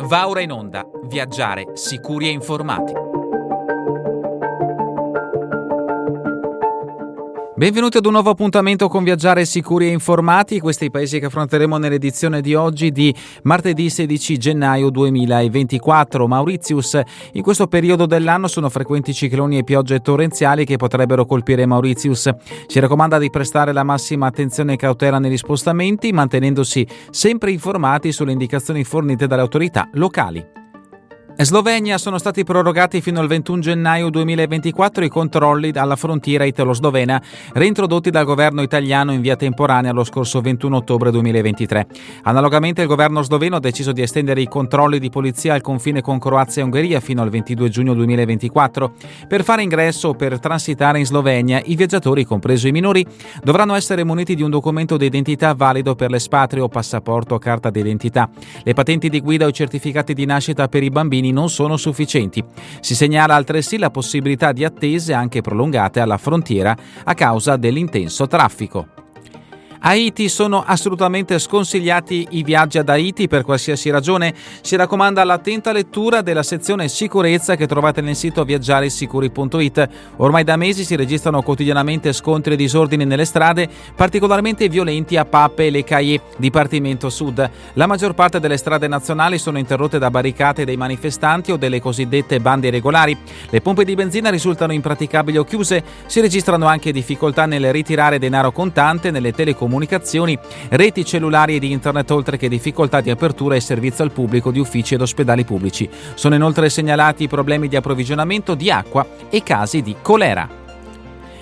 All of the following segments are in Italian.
Va ora in onda Viaggiare sicuri e informati. Benvenuti ad un nuovo appuntamento con Viaggiare sicuri e informati. Questi i paesi che affronteremo nell'edizione di oggi di martedì 16 gennaio 2024. Mauritius. In questo periodo dell'anno sono frequenti cicloni e piogge torrenziali che potrebbero colpire Mauritius. Si raccomanda di prestare la massima attenzione e cautela negli spostamenti, mantenendosi sempre informati sulle indicazioni fornite dalle autorità locali. In Slovenia sono stati prorogati fino al 21 gennaio 2024 i controlli alla frontiera italo-slovena reintrodotti dal governo italiano in via temporanea lo scorso 21 ottobre 2023. Analogamente il governo sloveno ha deciso di estendere i controlli di polizia al confine con Croazia e Ungheria fino al 22 giugno 2024. Per fare ingresso o per transitare in Slovenia, i viaggiatori, compreso i minori, dovranno essere muniti di un documento di identità valido per l'espatrio o passaporto o carta d'identità. Le patenti di guida o i certificati di nascita per i bambini non sono sufficienti. Si segnala altresì la possibilità di attese anche prolungate alla frontiera a causa dell'intenso traffico. A Haiti sono assolutamente sconsigliati i viaggi ad Haiti per qualsiasi ragione. Si raccomanda l'attenta lettura della sezione sicurezza che trovate nel sito viaggiaresicuri.it. Ormai da mesi si registrano quotidianamente scontri e disordini nelle strade, particolarmente violenti a Pape e Le Cayes, Dipartimento Sud. La maggior parte delle strade nazionali sono interrotte da barricate dei manifestanti o delle cosiddette bande irregolari. Le pompe di benzina risultano impraticabili o chiuse. Si registrano anche difficoltà nel ritirare denaro contante, nelle telecomunicazioni, reti cellulari e di internet, oltre che difficoltà di apertura e servizio al pubblico di uffici ed ospedali pubblici. Sono inoltre segnalati problemi di approvvigionamento di acqua e casi di colera.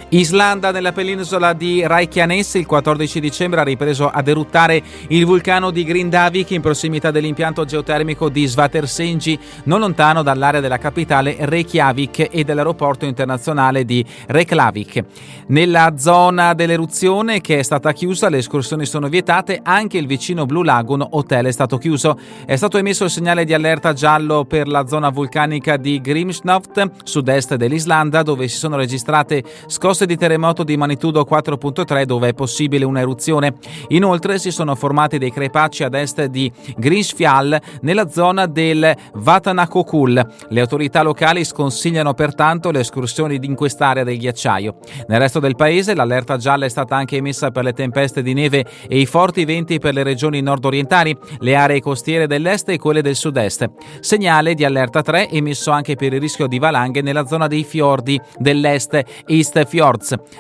Islanda, nella penisola di Reykjanes, il 14 dicembre ha ripreso ad eruttare il vulcano di Grindavik in prossimità dell'impianto geotermico di Svartsengi, non lontano dall'area della capitale Reykjavik e dell'aeroporto internazionale di Reykjavik. Nella zona dell'eruzione, che è stata chiusa, le escursioni sono vietate, anche il vicino Blue Lagoon Hotel è stato chiuso. È stato emesso il segnale di allerta giallo per la zona vulcanica di Grímsvötn, sud-est dell'Islanda, dove si sono registrate scosse di terremoto di magnitudo 4.3 dove è possibile un'eruzione. Inoltre si sono formati dei crepacci ad est di Grímsfjall nella zona del Vatnajökull. Le autorità locali sconsigliano pertanto le escursioni in quest'area del ghiacciaio. Nel resto del paese l'allerta gialla è stata anche emessa per le tempeste di neve e i forti venti per le regioni nord-orientali, le aree costiere dell'est e quelle del sud-est. Segnale di allerta 3 emesso anche per il rischio di valanghe nella zona dei fiordi dell'est, East Fjords.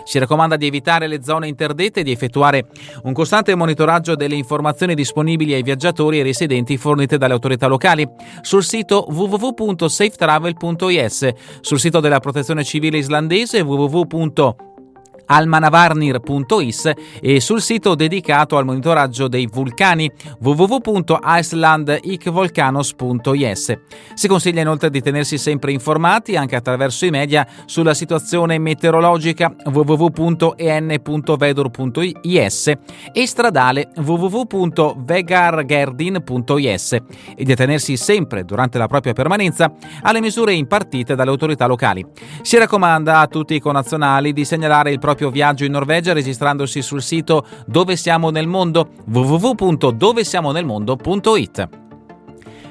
Si raccomanda di evitare le zone interdette e di effettuare un costante monitoraggio delle informazioni disponibili ai viaggiatori e residenti fornite dalle autorità locali sul sito www.safetravel.is, sul sito della Protezione Civile islandese www.almanavarnir.is e sul sito dedicato al monitoraggio dei vulcani www.icelandikvolcanos.is. Si consiglia inoltre di tenersi sempre informati anche attraverso i media sulla situazione meteorologica www.en.vedor.is e stradale www.vegargerdin.is e di attenersi sempre durante la propria permanenza alle misure impartite dalle autorità locali. Si raccomanda a tutti i connazionali di segnalare il proprio viaggio in Norvegia registrandosi sul sito Dove siamo nel mondo www.dovesiamonelmondo.it.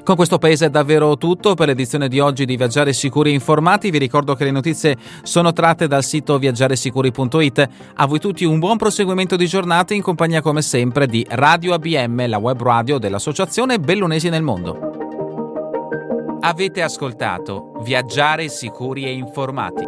Con questo paese è davvero tutto per l'edizione di oggi di Viaggiare Sicuri e Informati. Vi ricordo che le notizie sono tratte dal sito viaggiaresicuri.it. A voi tutti un buon proseguimento di giornata in compagnia come sempre di Radio ABM, la web radio dell'Associazione Bellunesi nel Mondo. Avete ascoltato Viaggiare Sicuri e Informati.